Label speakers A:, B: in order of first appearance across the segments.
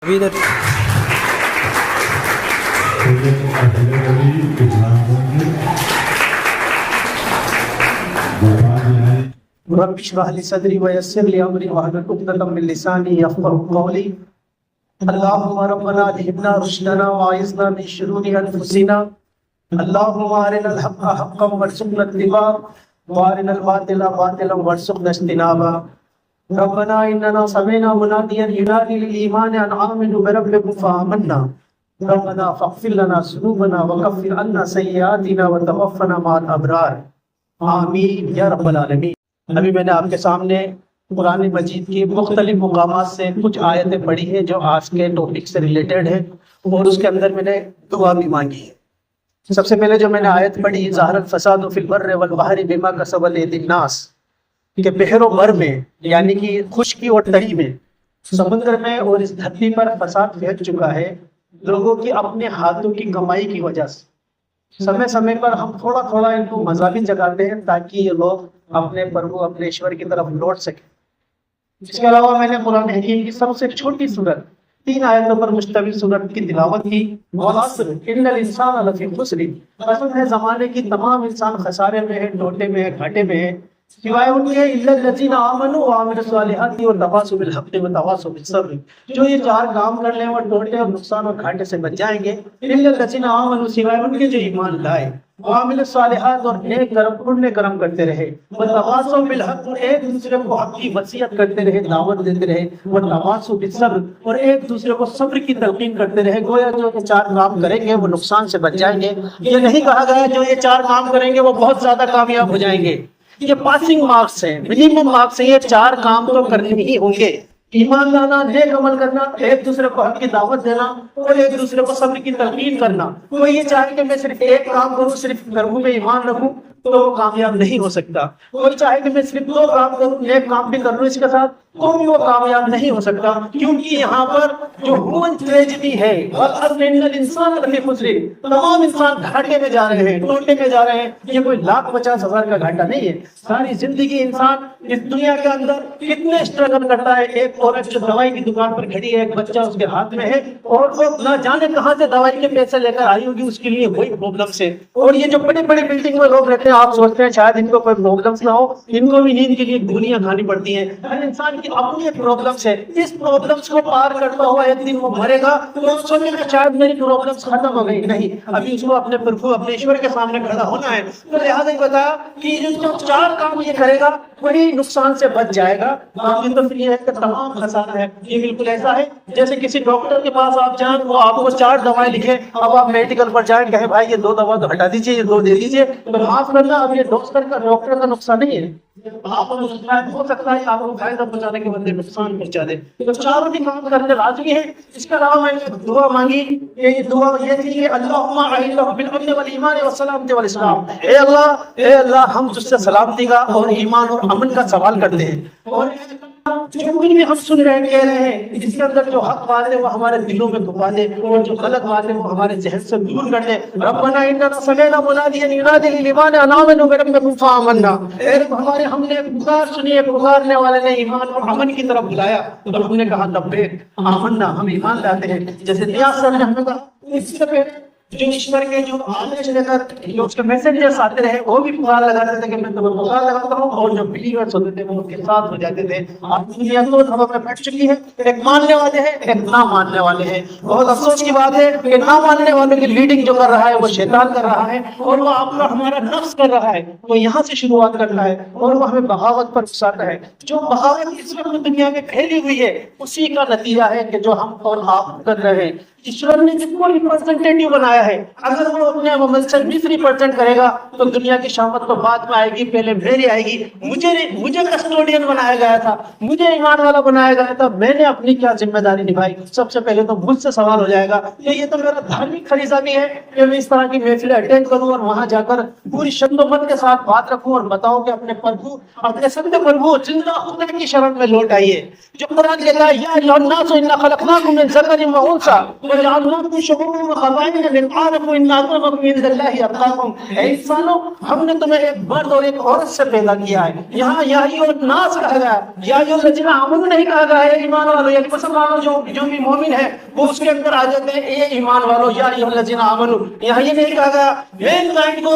A: رب اشرح لي صدري ويسر لي امري واحلل عقدة من لساني يفقهوا قولي اللهم ربنا الهمنا رشدنا واعذنا من شرور انفسنا اللهم ارنا الحق حقا وارزقنا اتباعه وارنا الباطل باطلا وارزقنا اجتنابه ربنا اننا سمعنا مناديا ينادي للايمان ان امنوا بربكم فآمنا ربنا فاغفر لنا ذنوبنا وكفر عنا سيئاتنا وتوفنا مع الابرار آمین یا رب العالمین۔ ابھی میں نے آپ کے سامنے قرآن مجید کی مختلف مقامات سے کچھ آیتیں پڑھی ہیں جو آج کے ٹاپک سے ریلیٹڈ ہیں، اور اس کے اندر میں نے دعا بھی مانگی ہے۔ سب سے پہلے جو میں نے آیت پڑھی ظاہر الفساد فی البر والبحر بما کسبت ایدی الناس، کہ بحر و بر میں یعنی کہ خشکی اور تری میں، سمندر میں اور اس دھرتی پر فساد پھیل چکا ہے لوگوں کی اپنے ہاتھوں کی کمائی کی وجہ سے۔ سمے سمے پر ہم تھوڑا تھوڑا ان کو مذاہبی جگاتے ہیں تاکہ یہ لوگ اپنے پربھو اپنے ایشور کی طرف لوٹ سکیں۔ اس کے علاوہ میں نے قرآن حکیم کی سب سے چھوٹی سورت 3 آیتوں پر مشتمل سورت کی تلاوت کی، والعصر ان الانسان لفی خسر، قسم ہے زمانے کی تمام انسان خسارے میں ہے، ٹوٹے میں ہے، گھاٹے میں ہے، سوائے ان کے الا الذین آمنوا وعملوا الصالحات وتواصوا بالحق وتواصوا بالصبر۔ جو یہ 4 کام کر لیں وہ ٹوٹے اور نقصان اور گھاٹے سے بچ جائیں گے۔ الا الذین آمنوا، سوائے ان کے جو ایمان لائے، وعملوا الصالحات اور نیک کرم کرتے رہے، وتواصوا بالحق اور ایک دوسرے کو حق کی وصیت کرتے رہے، دعوت دیتے رہے، وتواصوا بالصبر اور ایک دوسرے کو صبر کی تلقین کرتے رہے۔ گویا جو یہ 4 کام کریں گے وہ نقصان سے بچ جائیں گے۔ یہ نہیں کہا گیا جو یہ 4 کام کریں گے وہ بہت زیادہ کامیاب ہو جائیں گے۔ یہ پاسنگ مارکس ہیں، منیمم مارکس ہیں، یہ 4 کام تو کرنے ہی ہوں گے۔ ایمان لانا، نیک عمل کرنا، ایک دوسرے کو حق کی دعوت دینا اور ایک دوسرے کو صبر کی تلقین کرنا۔ کوئی یہ چاہے کہ میں صرف ایک کام کروں، صرف گھروں میں ایمان رکھوں، تو وہ کامیاب نہیں ہو سکتا۔ کوئی چاہے کہ میں صرف 2 کام کروں، نیک کام بھی کر لوں اس کے ساتھ، تو بھی وہ کامیاب نہیں ہو سکتا، کیونکہ یہاں پر جو ہیومن ٹریجڈی ہے، وَالْعَصْرِ إِنَّ الْإِنسَانَ لَفِي خُسْرٍ، تمام انسان گھاٹے میں جا رہے ہیں، ٹوٹے میں جا رہے ہیں۔ یہ کوئی 1,50,000 کا گھاٹا نہیں ہے، ساری زندگی انسان اس دنیا کے اندر کتنے اسٹرگل کرتا ہے۔ ایک عورت جو دوائی کی دکان پر کھڑی ہے، ایک بچہ اس کے ہاتھ میں ہے، اور وہ نہ جانے کہاں سے دوائی کے پیسے لے کر آئی ہوگی، اس کے لیے وہی پرابلمس ہے۔ اور یہ جو بڑی بڑی بلڈنگ میں لوگ رہتے ہیں، آپ سوچتے ہیں شاید ان کو کوئی پرابلمس نہ ہو، ان کو بھی نیند کے لیے گولیاں کھانی پڑتی ہیں۔ ہر انسان کی اپنی پرابلمس ہے، اس پرابلمس کو پار کرتا ہوا ایک دن وہ مرے گا تو وہ سوچے کہ شاید میری پرابلمس ختم ہو گئی، نہیں، ابھی اس کو اپنے پربھو اپنے ایشور کے سامنے کھڑا ہونا ہے۔ تو لہٰذا یہ بتایا کہ جو 4 کام یہ کرے گا وہی نقصان سے بچ جائے گا۔ باقی تو پھر یہ ہے کہ تمام خسارہ ہے۔ یہ بالکل ایسا ہے جیسے کسی ڈاکٹر کے پاس آپ جائیں، وہ آپ کو 4 دوائیں لکھے، اب آپ میڈیکل پر جائیں، کہیں بھائی یہ 2 دوا تو ہٹا دیجیے، یہ 2 دے دیجیے، تو معاف کرنا، اب یہ ڈاکٹر کا نقصان نہیں ہے، آپ کو نقصان ہو سکتا ہے، آپ کو فائدہ پہنچانے کے بدلے نقصان پہنچا دے۔ تو 4 بھی کام کرنے لازمی ہے۔ اس کے علاوہ میں نے دعا مانگی، یہ دعا یہ تھی کہ اللہم اعنا بالامن والایمان والسلامۃ والاسلام، اے اللہ ہم تجھ سے سلامتی کا اور ایمان اور امن کا سوال کرتے ہیں، اور جو کچھ بھی ہم سن رہے ہیں کہہ رہے ہیں، اس کے اندر جو حق بات ہے وہ ہمارے دلوں میں گھما دے، اور جو غلط بات ہے وہ ہمارے ذہن سے دور کر دے۔ ربنا اننا سمعنا منادیا ینادی للایمان ان آمنوا بربکم فآمنا، اے رب ہمارے ہم نے پکار سنی ہے، پکارنے والے نے ایمان اور امن کی طرف بلایا، تو ہم نے کہا لبیک آمنا، ہم ایمان لاتے ہیں۔ جیسے نیاز صاحب نے ہمیں کہا، اس سے پہلے جو ایشور کے جو آدیش لے کر جو اس کے میسنجرز آتے رہے، وہ بھی پکار لگاتے تھے کہ میں تمہیں پکار لگاتا ہوں، اور جو بلیورز ہوتے تھے وہ ان کے ساتھ ہو جاتے تھے۔ آج دنیا 2 دھڑوں میں بیٹھ چکی ہے، ایک ماننے والے ہیں، ایک نہ ماننے والے ہیں۔ بہت افسوس کی بات ہے کہ نہ ماننے والوں کی لیڈنگ جو کر رہا ہے وہ شیطان کر رہا ہے، اور وہ آپ کا ہمارا نفس کر رہا ہے، وہ یہاں سے شروعات کرتا ہے اور وہ ہمیں بغاوت پر اکساتا ہے۔ جو بغاوت اس وقت دنیا میں پھیلی ہوئی ہے اسی کا نتیجہ ہے کہ جو ہم اور آپ کر رہے ہیں۔ ایشور نے جس کو ریپرزنٹیٹیو بنایا ہے، اگر وہ اپنے عمل سے 20% کرے گا تو دنیا کی شامت تو بعد میں آئے گی، پہلے میری آئے گی۔ مجھے کسٹوڈین بنایا گیا تھا، مجھے ایمان والا بنایا گیا تھا، میں نے اپنی کیا ذمہ داری نبھائی؟ سب سے پہلے تو مجھ سے سوال ہو جائے گا۔ یہ تو میرا دھارمک فریضہ بھی ہے کہ میں اس طرح کی محفلیں اٹینڈ کروں اور وہاں جا کر پوری شد و مت کے ساتھ بات رکھوں اور بتاؤں کہ اپنے پربھو، اپنے سند پربھو زندہ خدا کی شرن میں لوٹ آئیے۔ جو قرآن کہتا ہے یا ایھا الناس انا خلقناکم من ذکر و انثی وجعلناکم شعوبا وقبائل تعارفوا ان اکرمکم عند اللہ اتقاکم، اے انسانوں ہم نے تمہیں ایک مرد اور ایک عورت سے پیدا کیا ہے. یہاں یا ایھا الناس کہا گیا ہے، یا ایھا الذین آمنوا نہیں کہا گیا ہے ایمان والو. یعنی مسلمانوں جو بھی مومن ہے وہ اس کے اندر آ جاتے ہیں اے ایمان والو، یا ایھا الذین آمنوا. یہاں یہ نہیں کہا گیا مین کائنڈ کو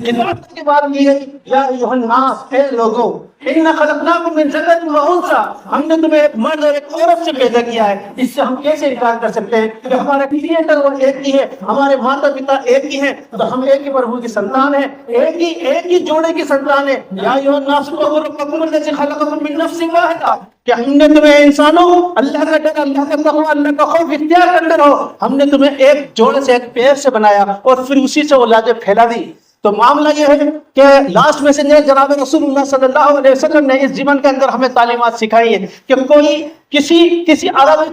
A: عبادت کی بات کی گئی، یا ایھا الناس اے لوگوں انا خلقناکم من ذکر و انثی، ہم نے تمہیں ایک مرد اور ایک عورت سے پیدا کیا ہے. اس سے ہم کیسے انکار کر سکتے ہیں کہ ہمارا کریٹر وہ ایک ہی ہے، ہمارے ماتا پتا ایک ہی ہیں، تو ہم ایک ہی پربھو کی سنتان ہیں، ایک ہی جوڑے کی سنتان ہیں. یا ایھا الناس اتقوا ربکم الذی خلقکم من نفس واحدہ، کہ ہم نے تمہیں انسانوں اللہ کا ڈر، اللہ کا تقوی، اللہ کا خوف اختیار کر رہو، ہم نے تمہیں ایک جوڑے سے ایک پیر سے بنایا اور پھر اسی سے اولادیں پھیلا دی. تو معاملہ یہ ہے کہ لاسٹ میسنجر جناب رسول اللہ صلی اللہ علیہ وسلم نے اس زمن کے اندر ہمیں تعلیمات سکھائی ہے کہ کوئی کسی عربی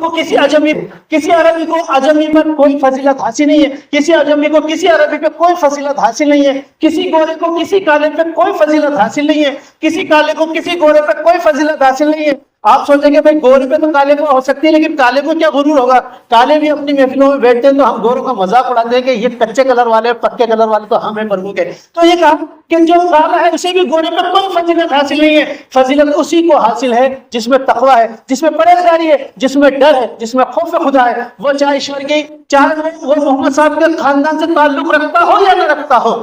A: کو اجمی پر کوئی فضیلت حاصل نہیں ہے، کسی اجمی کو کسی عربی پہ کوئی فضیلت حاصل نہیں ہے، کسی گورے کو کسی کالے پہ کوئی فضیلت حاصل نہیں ہے، کسی کالے کو کسی گورے پہ کوئی فضیلت حاصل نہیں ہے. آپ سوچیں گے بھائی گورے پہ تو کالے کو ہو سکتی ہے، لیکن کالے کو کیا غرور ہوگا؟ کالے بھی اپنی محفلوں میں بیٹھتے ہیں تو ہم گوروں کا مذاق اڑاتے ہیں کہ یہ کچے کلر والے پکے کلر والے تو ہمیں پربھو کے. تو یہ کہا کہ جو کالا ہے اسے بھی گورے پہ کوئی فضیلت حاصل نہیں ہے، فضیلت اسی کو حاصل ہے جس میں تقویٰ ہے، جس میں پرہیزگاری ہے، جس میں ڈر ہے، جس میں خوف خدا ہے. وہ چاہے ایشور کی، چاہے وہ محمد صاحب کے خاندان سے تعلق رکھتا ہو یا نہ رکھتا ہو،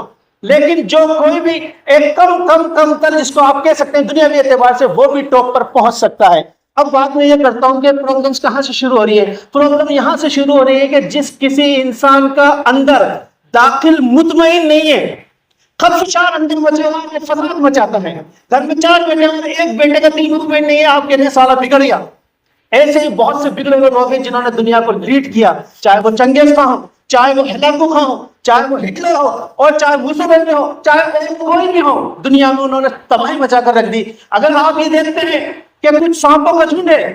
A: لیکن جو کوئی بھی ایک کم تر جس کو آپ کہہ سکتے ہیں دنیاوی اعتبار سے، وہ بھی ٹاپ پر پہنچ سکتا ہے. اب بات میں یہ کرتا ہوں کہ پرابلمس کہاں سے شروع ہو رہی ہے؟ پرابلم یہاں سے شروع ہو رہی ہے کہ جس کسی انسان کا اندر داخل مطمئن نہیں ہے، خدشار اندر مچے ہوا ہے، فساد مچاتا ہے. گھر میں 4 بیٹے اور ایک بیٹے کا دل مطمئن نہیں ہے، آپ کہتے ہیں سالہ بگڑ گیا. ایسے ہی بہت سے بگڑے ہوئے لوگ ہیں جنہوں نے دنیا کو لیڈ کیا، چاہے وہ چنگیز خان ہو، چاہے وہ ہلاکو خان ہو، چاہے وہ ہٹلر ہو، اور چاہے موسولینی ہو، چاہے کوئی بھی ہو، دنیا میں انہوں نے تباہی مچا کر رکھ دی. اگر آپ یہ دیکھتے ہیں کہ کچھ سانپوں کا جھنڈ ہے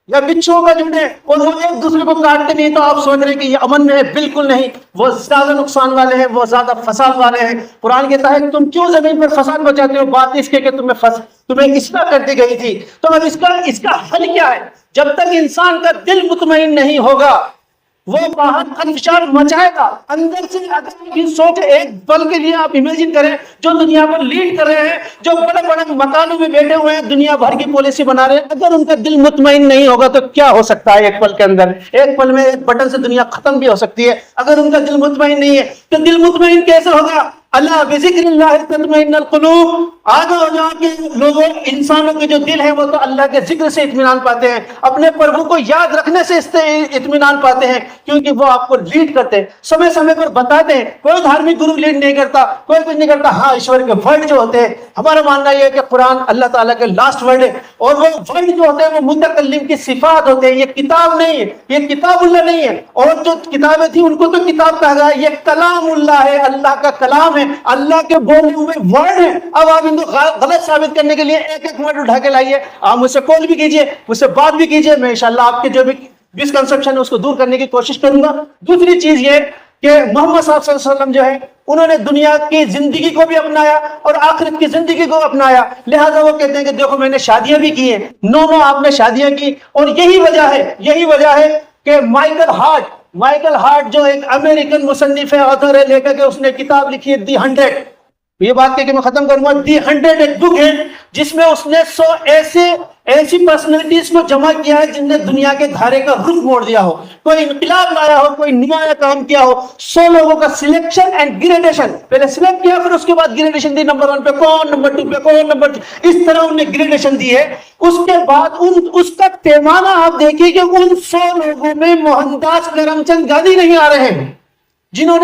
A: یا بچھوؤں کا جھنڈ ہے اور وہ ایک دوسرے کو کاٹتے نہیں، تو آپ سوچ رہے ہیں کہ یہ امن میں ہے. بالکل نہیں، وہ زیادہ نقصان والے ہیں، وہ زیادہ فساد والے ہیں. قرآن کہتا ہے تم کیوں زمین پر فساد مچاتے ہو؟ بات اس کے کہ تمہیں اصلاح کر دی گئی تھی. تو اب اس کا حل کیا ہے؟ جب تک انسان کا دل مطمئن نہیں ہوگا وہ باہر خدشات مچائے گا. اندر سے اگر کی سوچ ایک پل کے لیے آپ امیجن کریں، جو دنیا کو لیڈ کر رہے ہیں، جو بڑے بڑے مکانوں میں بیٹھے ہوئے ہیں، دنیا بھر کی پالیسی بنا رہے ہیں، اگر ان کا دل مطمئن نہیں ہوگا تو کیا ہو سکتا ہے؟ ایک پل کے اندر، ایک پل میں ایک بٹن سے دنیا ختم بھی ہو سکتی ہے. اگر ان کا دل مطمئن نہیں ہے تو دل مطمئن کیسے ہوگا؟ اللہ بذکر اللہ تطمئن القلوب. آگے ہو جاؤ کہ لوگوں انسانوں کے جو دل ہیں وہ تو اللہ کے ذکر سے اطمینان پاتے ہیں، اپنے پربھو کو یاد رکھنے سے اطمینان پاتے ہیں، کیونکہ وہ آپ کو لیڈ کرتے ہیں، سمے پر بتاتے ہیں. کوئی دھارمک گرو لیڈ نہیں کرتا، کوئی کچھ نہیں کرتا. ہاں ایشور کے ورڈ جو ہوتے ہیں، ہمارا ماننا یہ ہے کہ قرآن اللہ تعالیٰ کے لاسٹ ورڈ ہے، اور وہ ورڈ جو ہوتے ہیں وہ متکلم کی صفات ہوتے ہیں. یہ کتاب نہیں ہے، یہ کتاب اللہ نہیں ہے. اور جو کتابیں تھیں ان کو تو کتاب کہا گیا، یہ کلام اللہ ہے، اللہ کا کلام ہے، اللہ کے بولے ہوئے ورڈ ہیں. اب آپ ان کو غلط ثابت کرنے کے لیے ایک ورڈ اٹھا کے لائیے، آپ مجھ سے کال بھی کیجئے، مجھ سے بات بھی کیجئے، میں انشاءاللہ آپ کے جو بھی مسکنسپشن ہے اس کو دور کرنے کی کوشش کروں گا. دوسری چیز یہ کہ محمد صلی اللہ علیہ وسلم جو ہے انہوں نے دنیا کی زندگی کو بھی اپنایا اور آخرت کی زندگی کو اپنایا. لہٰذا وہ کہتے ہیں کہ دیکھو میں نے شادیاں بھی کی ہیں، نو آپ نے شادیاں کی. اور یہی وجہ ہے کہ مائیکل ہارٹ جو ایک امریکن مصنف ہے، آتھر ہے، لے کر کے اس نے کتاب لکھی ہے دی 100. یہ بات کہ میں ختم کروں گا. دی 100 ایک بک ہے جس میں اس نے 100 ایسی پرسنالٹیز کو جمع کیا ہے جن نے دنیا کے دھارے کا رخ موڑ دیا ہو، کوئی انقلاب لایا ہو، کوئی نمایاں کام کیا ہو. 100 لوگوں کا سلیکشن اینڈ گریڈیشن، پہلے سلیکٹ کیا پھر اس کے بعد گریڈیشن دی، نمبر 1 پہ کون، نمبر 2 پہ کون، نمبر 3، اس طرح انہوں نے گریڈیشن دی ہے. اس کے بعد اس کا پیمانہ آپ دیکھیے کہ ان 100 لوگوں میں موہن داس کرم چند گاندھی نہیں آ رہے ہیں جنہوں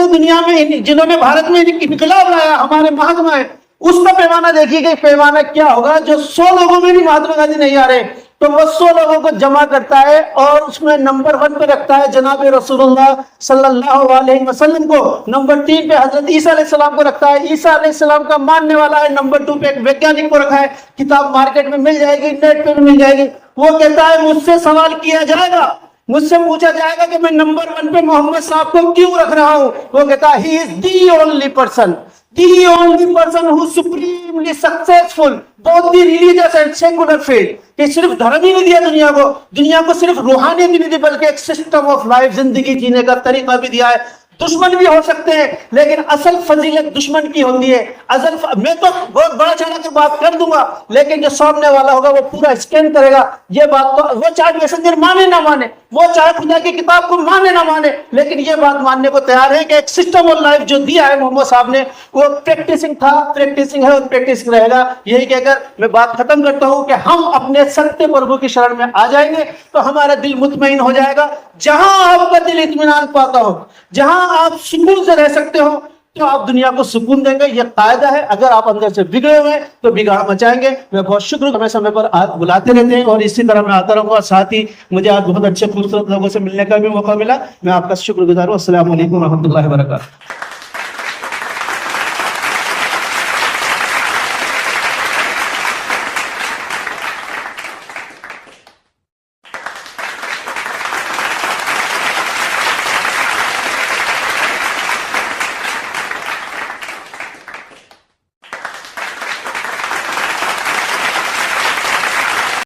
A: نے بھارت میں انقلاب لایا، ہمارے مہاتما ہے. اس کا پیمانہ دیکھیے کہ پیمانہ کیا ہوگا جو 100 لوگوں میں بھی مہاتما گاندھی نہیں آ رہے. تو وہ 100 لوگوں کو جمع کرتا ہے اور اس میں نمبر 1 پہ رکھتا ہے جناب رسول اللہ صلی اللہ علیہ وسلم کو، نمبر 3 پہ حضرت عیسیٰ علیہ السلام کو رکھتا ہے، عیسیٰ علیہ السلام کا ماننے والا ہے. نمبر 2 پہ ایک ویگیانک کو رکھا ہے. کتاب مارکیٹ میں مل جائے گی، نیٹ پہ بھی مل جائے گی. وہ کہتا ہے مجھ سے سوال کیا جائے گا، مجھ سے پوچھا جائے گا کہ میں نمبر 1 پہ محمد صاحب کو کیوں رکھ رہا ہوں. وہ کہتا ہے he is the only person who is supremely successful both the religious and secular faith. کہ صرف دھرم ہی نہیں دیا دنیا کو صرف روحانیت ہی نہیں دی بلکہ ایک سسٹم آف لائف، زندگی جینے کا طریقہ بھی دیا ہے. دشمن بھی ہو سکتے ہیں لیکن اصل فضیلت دشمن کی ہوتی ہے. میں تو بہت بڑا چڑھا کر بات کر دوں گا لیکن جو سامنے والا ہوگا وہ پورا اسکین کرے گا. یہ بات تو وہ چاہے میسنجر مانے نہ مانے, وہ چاہے خدا کی کتاب کو مانے نہ مانے, لیکن یہ بات ماننے کو تیار ہے کہ ایک سسٹم آف لائف جو دیا ہے محمد صاحب نے وہ پریکٹسنگ تھا, پریکٹسنگ ہے اور پریکٹسنگ رہے گا. یہی کہہ کر میں بات ختم کرتا ہوں کہ ہم اپنے ستیہ پربھو کی شرن میں آ جائیں گے تو ہمارا دل مطمئن ہو جائے گا. جہاں آپ کا دل اطمینان پاتا ہو, جہاں آپ سکون سے رہ سکتے ہو, تو آپ دنیا کو سکون دیں گے. یہ قاعدہ ہے. اگر آپ اندر سے بگڑے ہوئے تو بگاڑ مچائیں گے. میں بہت شکر سمے سمے پر آپ بلاتے رہتے ہیں اور اسی طرح میں آتا رہوں گا. ساتھ ہی مجھے آج بہت اچھے خوبصورت لوگوں سے ملنے کا بھی موقع ملا. میں آپ کا شکر گزار ہوں. السلام علیکم و رحمۃ اللہ وبرکاتہ.